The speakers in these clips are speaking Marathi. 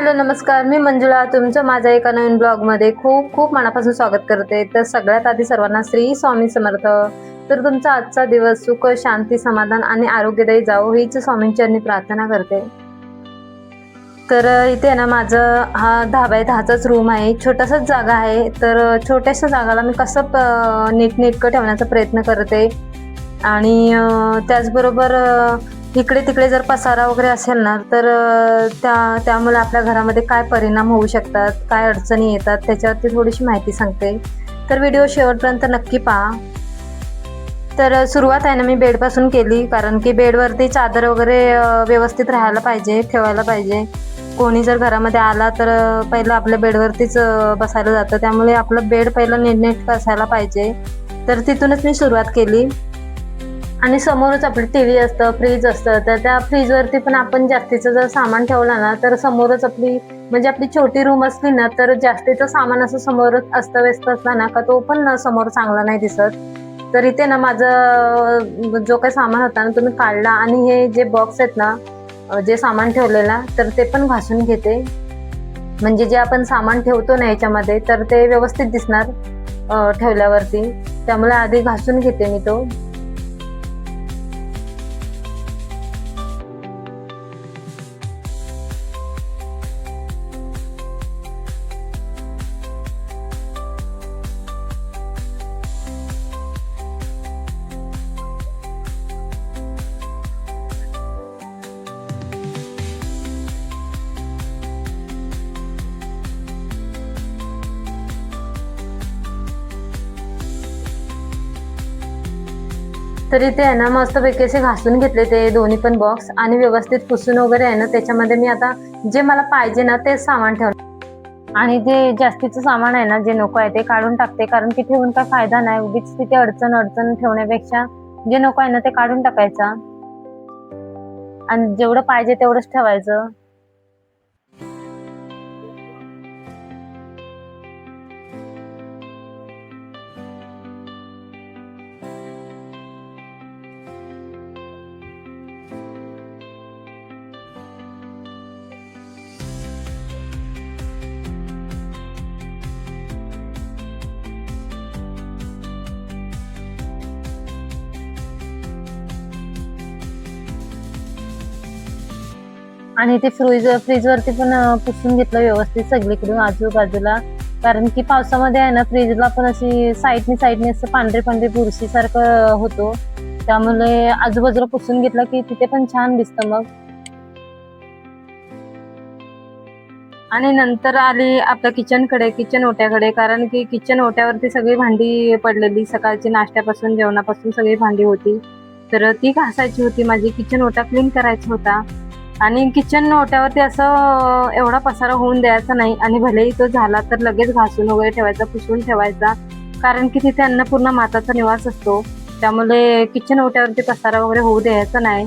हॅलो नमस्कार, मी मंजुळा तुमचं माझ्या एका नवीन ब्लॉगमध्ये खूप खूप मनापासून स्वागत करते। तर सगळ्यात आधी सर्वांना श्री स्वामी समर्थ। तर तुमचा आजचा दिवस सुख शांती समाधान आणि आरोग्यदायी जावो हीच स्वामींचरणी प्रार्थना करते। तर इथे ना माझं हा 10 बाय 10चाच रूम आहे, छोटासाच जागा आहे। तर छोट्याशा जागाला मी कसं नीटनेटकं ठेवण्याचा प्रयत्न करते आणि त्याचबरोबर इकडे तिकडे जर पसारा वगैरे असेल ना तर त्यामुळे आपल्या घरामध्ये काय परिणाम होऊ शकतात, काय अडचणी येतात त्याच्यावरती थोडीशी माहिती सांगते। तर व्हिडिओ शेवटपर्यंत नक्की पहा। तर सुरुवात आहे ना मी बेडपासून केली, कारण की बेडवरती चादर वगैरे व्यवस्थित राहायला पाहिजे, ठेवायला पाहिजे। कोणी जर घरामध्ये आला तर पहिलं आपल्या बेडवरतीच बसायला जातं, त्यामुळे आपलं बेड पहिलं नीटनेटकं असायला पाहिजे। तर तिथूनच मी सुरुवात केली आणि समोरच आपली टीव्ही असतं, फ्रीज असतं। तर त्या फ्रीजवरती पण आपण जास्तीचं जर सामान ठेवलं ना तर समोरच म्हणजे आपली छोटी रूम असली ना तर जास्तीचं सामान असं समोरच अस्तव्यस्त असला ना का तो पण समोर चांगला नाही दिसत। तर इथे ना माझं जो काही सामान होता ना तो मी काढला आणि हे जे बॉक्स आहेत ना जे सामान ठेवलेला तर ते पण घासून घेते, म्हणजे जे आपण सामान ठेवतो ना याच्यामध्ये तर ते व्यवस्थित दिसणार ठेवल्यावरती। त्यामुळे आधी घासून घेते मी तो। तर इथे आहे ना मस्तपैकी असे घासून घेतले ते दोन्ही पण बॉक्स आणि व्यवस्थित पुसून वगैरे आहे ना त्याच्यामध्ये मी आता जे मला पाहिजे ना तेच सामान ठेवलं आणि जे जास्तीचं सामान आहे ना जे नको आहे ते काढून टाकते, कारण की ठेवून काय फायदा नाही, उगीच तिथे अडचण ठेवण्यापेक्षा जे नको आहे ना ते काढून टाकायचं आणि जेवढं पाहिजे तेवढंच ठेवायचं। आणि ते फ्रीजवरती पण पुसून घेतलं व्यवस्थित सगळीकडून आजूबाजूला, कारण की पावसामध्ये आहे ना फ्रीजला पण अशी साईडने असं पांढरे बुरशी सारखं होतो, त्यामुळे आजूबाजूला पुसून घेतलं की तिथे पण छान दिसतं मग। आणि नंतर आली आपल्या किचन ओट्याकडे, कारण की किचन ओट्यावरती सगळी भांडी पडलेली, सकाळची नाश्त्यापासून जेवणापासून सगळी भांडी होती, तर ती घासायची होती, माझी किचन ओटा क्लीन करायचा होता। आणि किचन ओट्यावरती असं एवढा पसारा होऊन द्यायचा नाही आणि भलेही तो झाला तर लगेच घासून वगैरे ठेवायचा, पुसून ठेवायचा, कारण की तिथे अन्नपूर्णा माताचा निवास असतो, त्यामुळे किचन ओट्यावरती पसारा वगैरे होऊ द्यायचा नाही।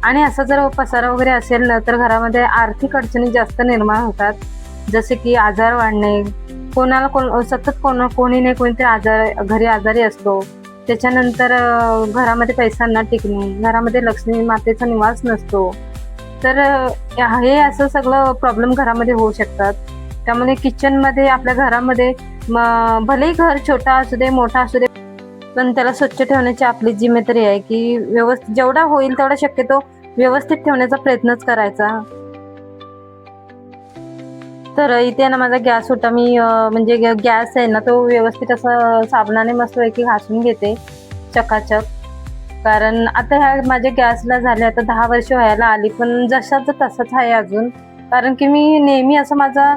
आणि असं जर पसारा वगैरे असेल ना तर घरामध्ये आर्थिक अडचणी जास्त निर्माण होतात, जसे की आजार वाढणे, सतत कोणी नाही कोणीतरी घरी आजारी असतो, त्याच्यानंतर घरामध्ये पैसा टिकणे, घरामध्ये लक्ष्मी मातेचा निवास नसतो, तर हे असं सगळं प्रॉब्लेम घरामध्ये होऊ शकतात। त्यामुळे किचनमध्ये आपल्या घरामध्ये भलेही घर छोटा असू दे मोठा असू दे पण त्याला स्वच्छ ठेवण्याची आपली जिम्मेदारी आहे, की जेवढा होईल तेवढा शक्यतो व्यवस्थित ठेवण्याचा प्रयत्नच करायचा। तर इथे ना माझा गॅस होता, मी म्हणजे गॅस आहे ना तो व्यवस्थित असं साबणाने मस्तपैकी घासून घेते चकाचक, कारण आता ह्या माझ्या गॅसला झाले आता 10 वर्ष व्हायला आली, पण जशाच तसंच आहे अजून, कारण की मी नेहमी असं माझा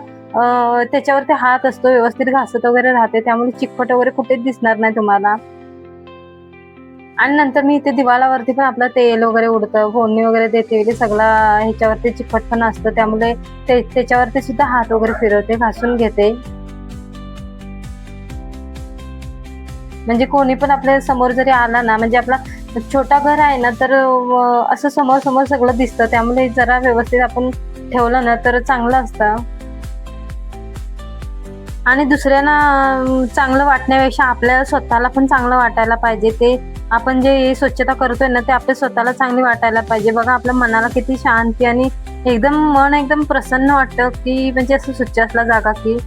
त्याच्यावरती हात असतो, व्यवस्थित घासत वगैरे राहते, त्यामुळे चिकपट वगैरे कुठेच दिसणार नाही तुम्हाला। आणि नंतर मी इथे दिवाळावरती पण आपलं तेल वगैरे उडतं, फोडणी वगैरे देते, ते सगळं ह्याच्यावरती चिकटपणा असतं, त्यामुळे त्याच्यावरती सुद्धा हात वगैरे फिरवते, घासून घेते, म्हणजे कोणी पण आपल्या समोर जरी आला ना, म्हणजे आपला छोटा घर आहे ना तर असं समोर सगळं दिसतं, त्यामुळे जरा व्यवस्थित आपण ठेवलं ना तर चांगलं असतं। आणि दुसऱ्यांना चांगलं वाटण्यापेक्षा आपल्याला स्वतःला पण चांगलं वाटायला पाहिजे. ते आपण जे स्वच्छता करतोय ना, ते आपल्या स्वतःला चांगली वाटायला पाहिजे. बघा आपल्या मनाला किती शांती आणि एकदम मन एकदम प्रसन्न वाटतं, की म्हणजे असं स्वच्छ असला जागा की.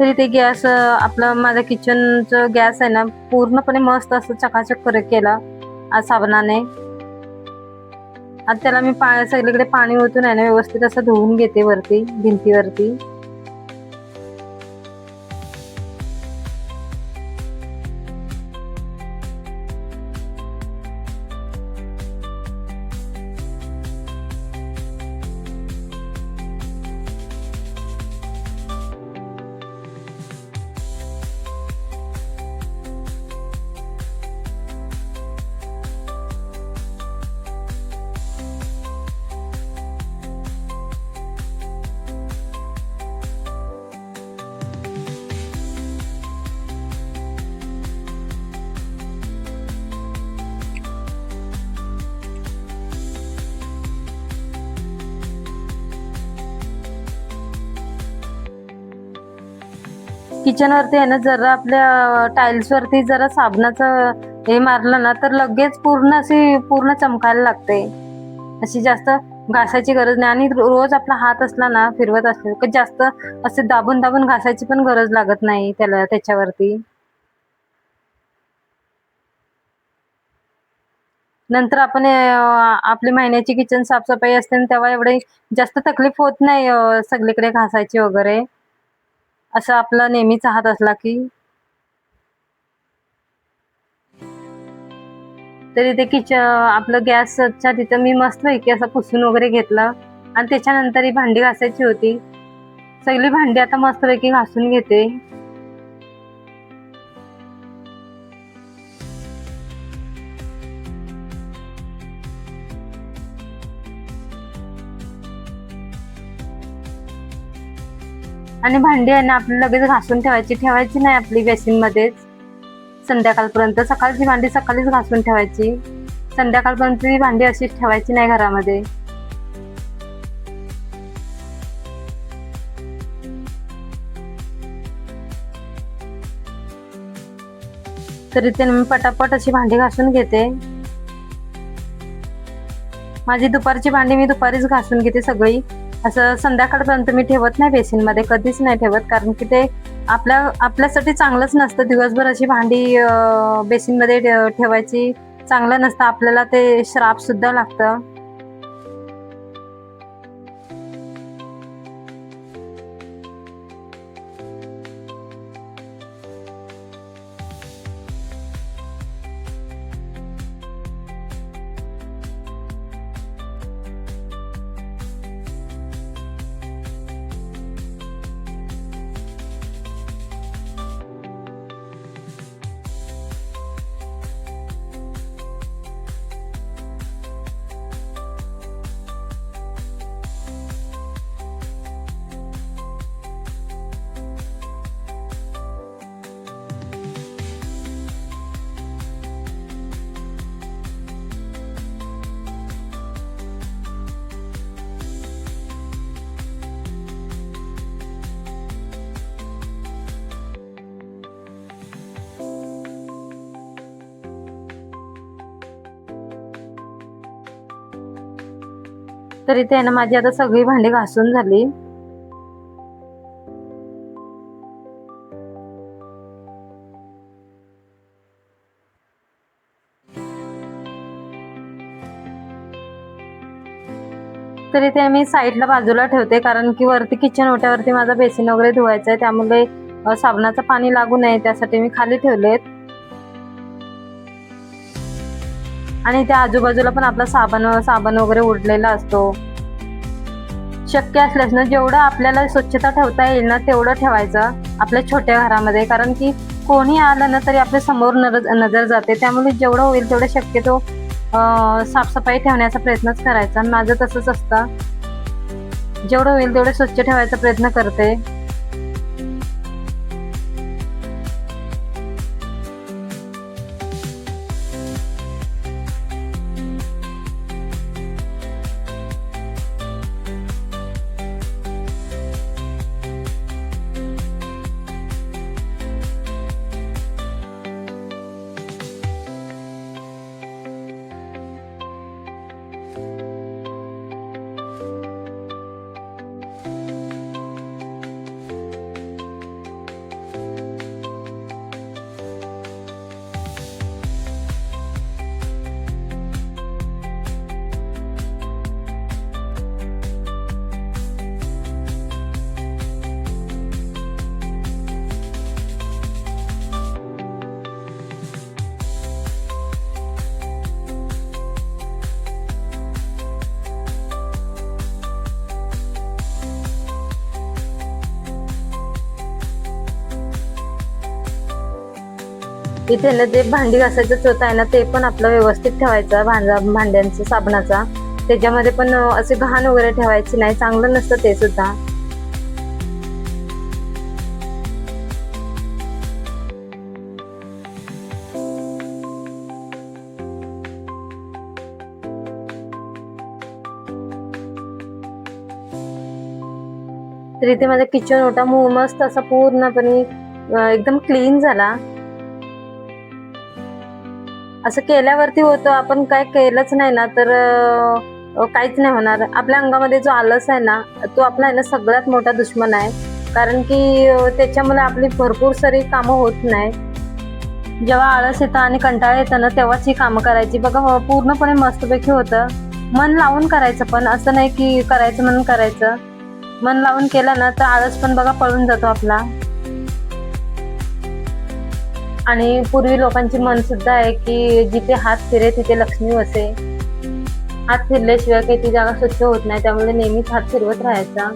तरी ते गॅस आपलं माझ्या किचनचं गॅस आहे ना, पूर्णपणे मस्त असं चकाचक केला आज साबणाने. आता त्याला मी सगळीकडे पाणी ओतून आहे ना, व्यवस्थित असं धुवून घेते वरती भिंतीवरती. किचनवरती आहे ना, जरा आपल्या टाइल्स वरती जरा साबणाचं हे मारलं ना, तर लगेच पूर्ण चमकायला लागते. अशी जास्त घासायची गरज नाही. आणि रोज आपला हात असला ना, फिरवत असले की जास्त असे दाबून दाबून घासायची पण गरज लागत नाही त्याच्यावरती. नंतर आपण आपली महिन्याची किचन साफसफाई असते तेव्हा एवढे जास्त तकलीफ होत नाही सगळीकडे घासायची वगैरे, असं आपला नेहमीचा हात असला की. तरी ते आपलं गॅसच्या तिथं मी मस्तपैकी असं पुसून वगैरे घेतलं. आणि त्याच्यानंतर ही भांडी घासायची होती. सगळी भांडी आता मस्तपैकी घासून घेते. आणि भांडी आहे ना, आपली लगेच घासून ठेवायची नाही आपली बेसिन मध्येच संध्याकाळपर्यंत. सकाळची भांडी सकाळीच घासून ठेवायची, संध्याकाळपर्यंत ती भांडी अशीच ठेवायची नाही घरामध्ये. तरी ते मी पटापट अशी भांडी घासून घेते. माझी दुपारची भांडी मी दुपारीच घासून घेते सगळी. असं संध्याकाळपर्यंत मी ठेवत नाही बेसिन मध्ये, कधीच नाही ठेवत. कारण की ते आपल्यासाठी चांगलंच नसतं. दिवसभर अशी भांडी बेसिन मध्ये ठेवायची चांगलं नसतं. आपल्याला ते श्राप सुद्धा लागतं. तर इथे आहे ना, माझी आता सगळी भांडी घासून झाली. तर इथे मी साईडला बाजूला ठेवते, कारण की वरती किचन ओट्यावरती माझा बेसिन वगैरे धुवायचा आहे. त्यामुळे साबणाचं पाणी लागू नये त्यासाठी मी खाली ठेवलेत. आणि त्या आजूबाजूला पण आपला साबण वगैरे उडलेला असतो. शक्य असल्यास ना, जेवढं आपल्याला स्वच्छता ठेवता येईल ना, तेवढं ठेवायचं आपल्या छोट्या घरामध्ये. कारण की कोणी आलं ना, तरी आपल्या समोर नजर जाते. त्यामुळे जेवढं होईल तेवढं शक्यतो साफसफाई ठेवण्याचा प्रयत्नच करायचा. माझं तसंच असतं, जेवढं होईल तेवढं स्वच्छ ठेवायचा प्रयत्न करते. इथे ना ते भांडी घासायचं चोथा आहे ना ते पण आपलं व्यवस्थित ठेवायचं, भांड्यांचं साबणाचा. त्याच्यामध्ये पण असे घाण वगैरे ठेवायची नाही, चांगलं नसतं ते सुद्धा. तर इथे माझा किचन ओटा मस्त असा पूर्णपणे एकदम क्लीन झाला. असं केल्यावरती होतं, आपण काय केलंच नाही ना तर काहीच नाही होणार. आपल्या अंगामध्ये जो आळस आहे ना तो आपला आहे ना सगळ्यात मोठा दुश्मन आहे. कारण की त्याच्यामुळे आपली भरपूर सारी कामं होत नाही. जेव्हा आळस येतं आणि कंटाळा येतं ना तेव्हाच ही कामं करायची. बघा पूर्णपणे मस्तपैकी होतं. मन लावून करायचं, पण असं नाही की करायचं म्हणून करायचं. मन लावून केलं ना तर आळस पण बघा पळून जातो आपला. आणि पूर्वी लोकांची मन सुद्धा आहे की जिथे हात फिरे तिथे लक्ष्मी वसे. हात फिरल्याशिवाय काही ती जागा स्वच्छ होत नाही, त्यामुळे नेहमीच हात फिरवत राहायचा.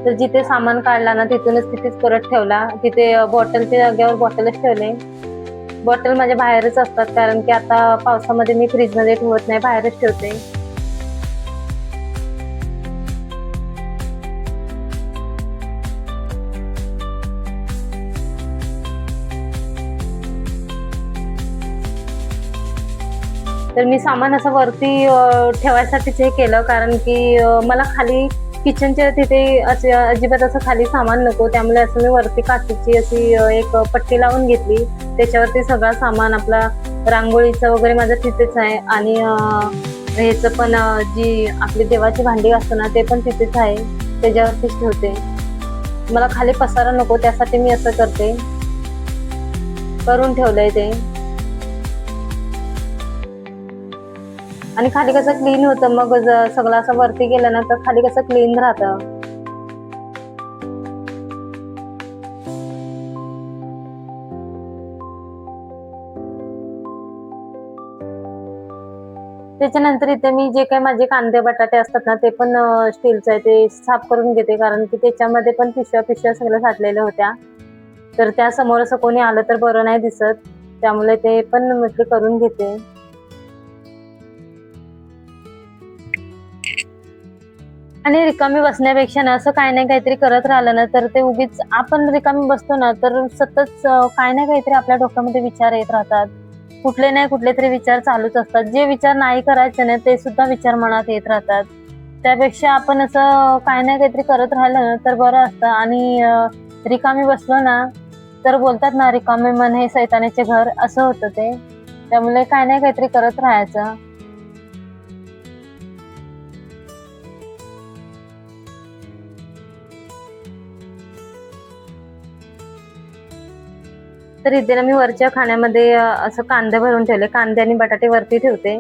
तर जिथे सामान काढला ना तिथूनच तिथेच परत ठेवला. तिथे बॉटलच्या जागेवर बॉटलच ठेवले. बॉटल माझ्या बाहेरच असतात, कारण की आता पावसामध्ये मी फ्रीजमध्ये ठेवत नाही, बाहेरच ठेवते. तर मी सामान असं वरती ठेवायसाठीच हे केलं, कारण की मला खाली किचनच्या तिथे असे अजिबात असं खाली सामान नको, त्यामुळे असं मी वरती काचेची अशी एक पट्टी लावून घेतली. त्याच्यावरती सगळा सामान आपला रांगोळीचं वगैरे माझं तिथेच आहे. आणि ह्याचं पण जी आपली देवाची भांडी असतं ना ते पण तिथेच आहे, त्याच्यावरतीच ठेवते. मला खाली पसारा नको, त्यासाठी मी असं करते, करून ठेवलंय ते. आणि खाली कसं क्लीन होतं, मग सगळं असं वरती गेलं ना तर खाली कसं क्लीन राहतं. त्याच्यानंतर इथे मी जे काही माझे कांदे बटाटे असतात ना ते पण स्टीलचं आहे ते साफ करून घेते, कारण की त्याच्यामध्ये पण पिशव्या पिशव्या सगळं साठलेल्या होत्या. तर त्या समोर असं कोणी आलं तर बरं नाही दिसत, त्यामुळे ते पण म्हटले करून घेते. आणि रिकामी बसण्यापेक्षा ना असं काही नाही काहीतरी करत राहिलं ना तर ते उगीच आपण रिकामी बसतो ना तर सतत काही ना काहीतरी आपल्या डोक्यामध्ये विचार येत राहतात. कुठले नाही कुठले तरी विचार चालूच असतात. जे विचार नाही करायचे ना ते सुद्धा विचार मनात येत राहतात. त्यापेक्षा आपण असं काही ना काहीतरी करत राहिलं ना तर बरं असतं. आणि रिकामी बसलो ना तर बोलतात ना, रिकामे मन हे सैतानाचे घर, असं होतं ते. त्यामुळे काही ना काहीतरी करत राहायचं. तर इथे ना मी वरच्या खाण्यामध्ये असं कांदे भरून ठेवले. कांदे आणि बटाटे वरती ठेवते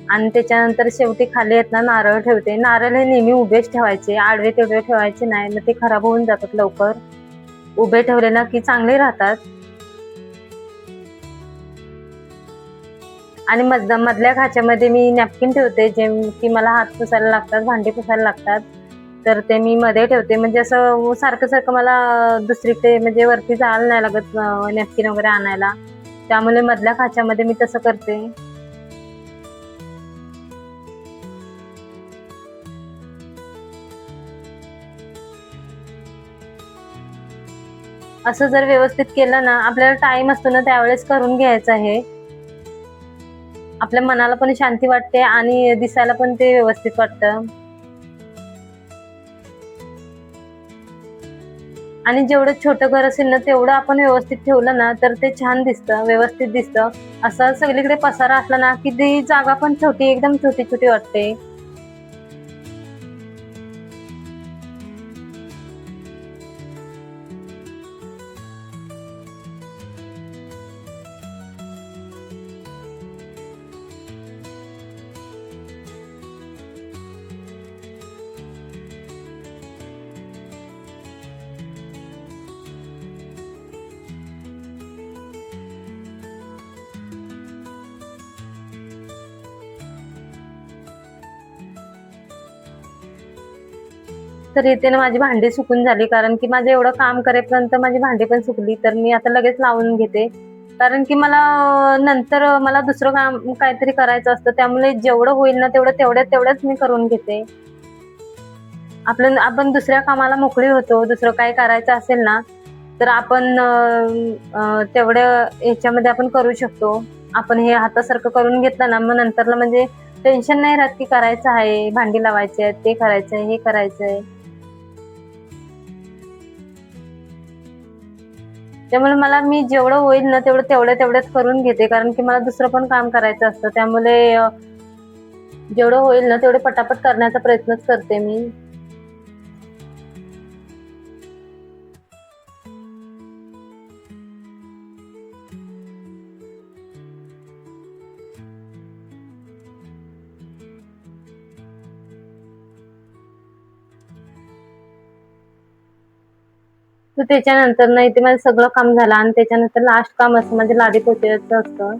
आणि त्याच्यानंतर शेवटी खाली आहेत ना नारळ ठेवते. नारळ हे नेहमी उभेच ठेवायचे, आडवे तेडवे ठेवायचे नाही, मग ते खराब होऊन जातात लवकर. उभे ठेवले ना की चांगले राहतात. आणि मधल्या खाच्यामध्ये मी नॅपकिन ठेवते, जे की मला हात पुसायला लागतात, भांडी पुसायला लागतात. तर ते मी मध्ये ठेवते, म्हणजे असं सारखं सारखं मला दुसरीकडे म्हणजे वरती जायला नाही लागत नॅपकिन वगैरे आणायला. त्यामुळे मधल्या खाच्यामध्ये मी तसं करते. असं जर व्यवस्थित केलं ना, आपल्याला टाइम असतो ना त्यावेळेस करून घ्यायचं आहे. आपल्या मनाला पण शांती वाटते आणि दिसायला पण ते व्यवस्थित वाटतं. आणि जेवढं छोटं घर असेल ना तेवढं आपण व्यवस्थित ठेवलं ना तर ते छान दिसतं, व्यवस्थित दिसतं. असं सगळीकडे पसारा असला ना की ती जागा पण छोटी, एकदम छोटी छोटी वाटते. तर इथे ना माझी भांडी सुकून झाली, कारण की माझं एवढं काम करेपर्यंत माझी भांडी पण सुकली. तर मी आता लगेच लावून घेते, कारण की मला नंतर मला दुसरं काम काहीतरी करायचं असतं. त्यामुळे जेवढं होईल ना तेवढ्याच मी करून घेते. आपण दुसऱ्या कामाला मोकळी होतो. दुसरं काही करायचं असेल ना, तर आपण तेवढ्या ह्याच्यामध्ये आपण करू शकतो. आपण हे हातासारखं करून घेतलं ना, मग नंतरला म्हणजे टेन्शन नाही राहत की करायचं आहे, भांडी लावायची आहेत, ते करायचंय, हे करायचंय. त्यामुळे मी जेवढं होईल ना तेवढ्याच करून घेते, कारण की मला दुसरं पण काम करायचं असतं. त्यामुळे जेवढं होईल ना तेवढे पटापट करण्याचा प्रयत्नच करते मी. तर त्याच्यानंतर ना इथे माझं सगळं काम झालं आणि त्याच्यानंतर लास्ट काम असं म्हणजे लादी पोचायचं असतं.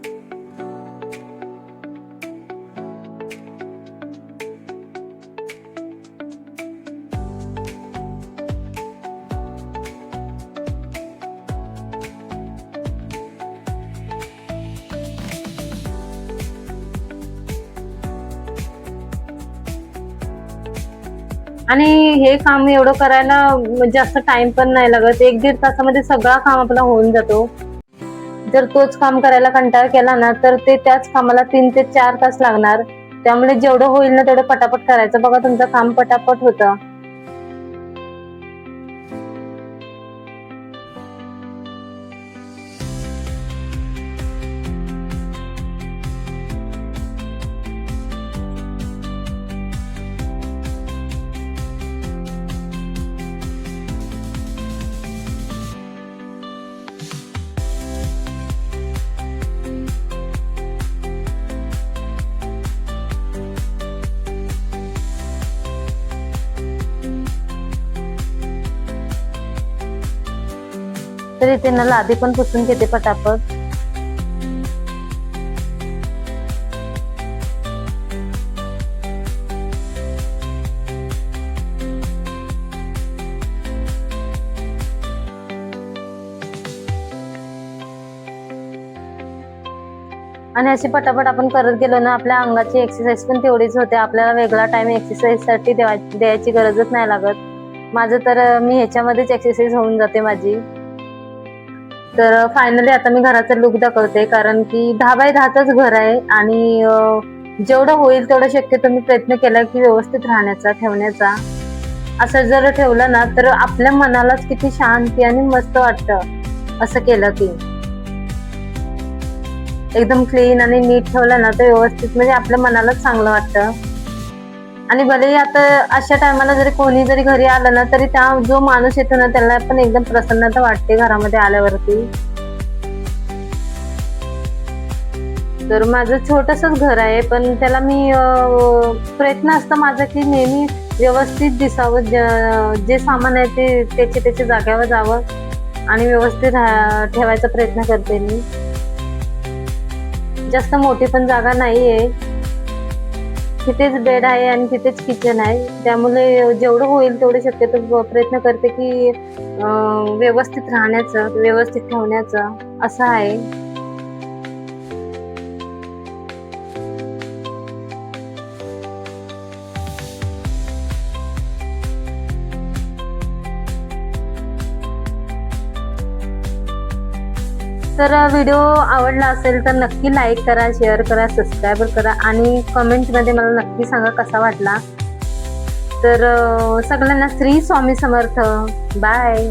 आणि हे काम एवढं करायला जास्त टाइम पण नाही लागत. 1-1.5 तासामध्ये सगळं काम आपलं होऊन जातो. जर तोच काम करायला कंटाळा केला ना, तर त्याच कामाला 3 ते 4 तास लागणार. त्यामुळे जेवढं होईल ना तेवढं पटापट करायचं. बघा तुमचं काम पटापट होतं. तर इथे ना लादी पण पुसून घेते पटापट. आणि अशी पटापट आपण करत गेलो ना, आपल्या अंगाची एक्सरसाइज पण तेवढीच होते. आपल्याला वेगळा टाइम एक्सरसाइज साठी द्यायची गरजच नाही लागत. माझं तर मी ह्याच्यामध्येच एक्सरसाइज होऊन जाते माझी. तर फायनली आता मी घराचा लुक दाखवते, कारण की 10x10च घर आहे आणि जेवढं होईल तेवढं शक्यतो मी प्रयत्न केला की व्यवस्थित राहण्याचा, ठेवण्याचा. असं जर ठेवलं ना तर आपल्या मनालाच किती शांती आणि मस्त वाटतं असं केलं की. एकदम क्लीन आणि नीट ठेवलं ना तर व्यवस्थित म्हणजे आपल्या मनालाच चांगलं वाटतं. आणि भलेही आता अशा टायमाला कोणी जरी घरी आलं ना, तरी जो माणूस येतो ना त्याला पण एकदम प्रसन्नता वाटते घरामध्ये आल्यावरती. तर माझं छोटसच घर आहे, पण त्याला मी प्रयत्न असतं माझं की नेहमी व्यवस्थित दिसावं. जे सामान आहे ते त्याच्या जागेवर जावं आणि व्यवस्थित ठेवायचा प्रयत्न करते मी. जास्त मोठी पण जागा नाहीये. तिथेच बेड आहे आणि तिथेच किचन आहे. त्यामुळे जेवढं होईल तेवढे शक्यतो प्रयत्न करते की व्यवस्थित राहण्याचं, व्यवस्थित ठेवण्याचं असं आहे. तर व्हिडिओ आवडला असेल तर नक्की लाईक करा, शेअर करा, सबस्क्राईब करा आणि कमेंटमध्ये मला नक्की सांगा कसा वाटला. तर सगळ्यांना श्री स्वामी समर्थ. बाय.